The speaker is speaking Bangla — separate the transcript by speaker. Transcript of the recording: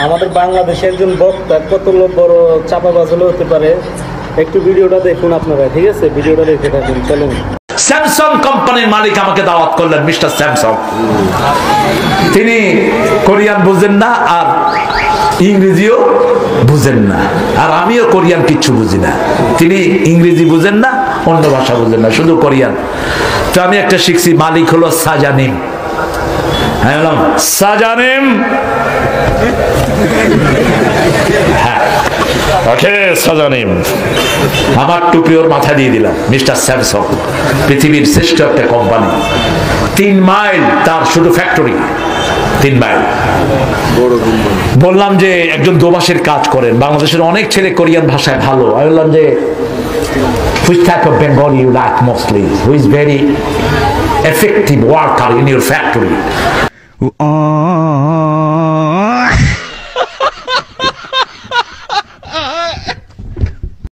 Speaker 1: আমাদের বাংলাদেশে একজন বক্তা কত বড় চাপাবাজ হতে পারে, একটু ভিডিওটা দেখুন আপনারা, ঠিক আছে? ভিডিওটা দেখে থাকুন, চলুন।
Speaker 2: স্যামসাং কোম্পানির মালিক আমাকে দাওয়াত করলেন, মিস্টার স্যামসাং। তিনি কোরিয়ান বুঝেন না আর ইংরেজিও বুঝেন না, আর আমিও কোরিয়ান কিচ্ছু বুঝি না। তিনি ইংরেজি বুঝেন না, অন্য ভাষা বুঝেন না, শুধু কোরিয়ান। তো আমি একটা শিখছি, মালিক হলো সাজানিম। আমি বললাম সাজানিম, হ্যাঁ ওকে সাজানিম। আমার টুপি ওর মাথা দিয়ে দিলাম, মিস্টার স্যামসাং পৃথিবীর শ্রেষ্ঠ একটা কোম্পানি, 3 মাইল তার শুধু ফ্যাক্টরি, 3 মাইল। বললাম যে একজন দোবাসের কাজ করেন, বাংলাদেশের অনেক ছেলে কোরিয়ান ভাষায় ভালো। আমি বললাম যে which type of Bengali you like mostly, who is very effective worker in your factory?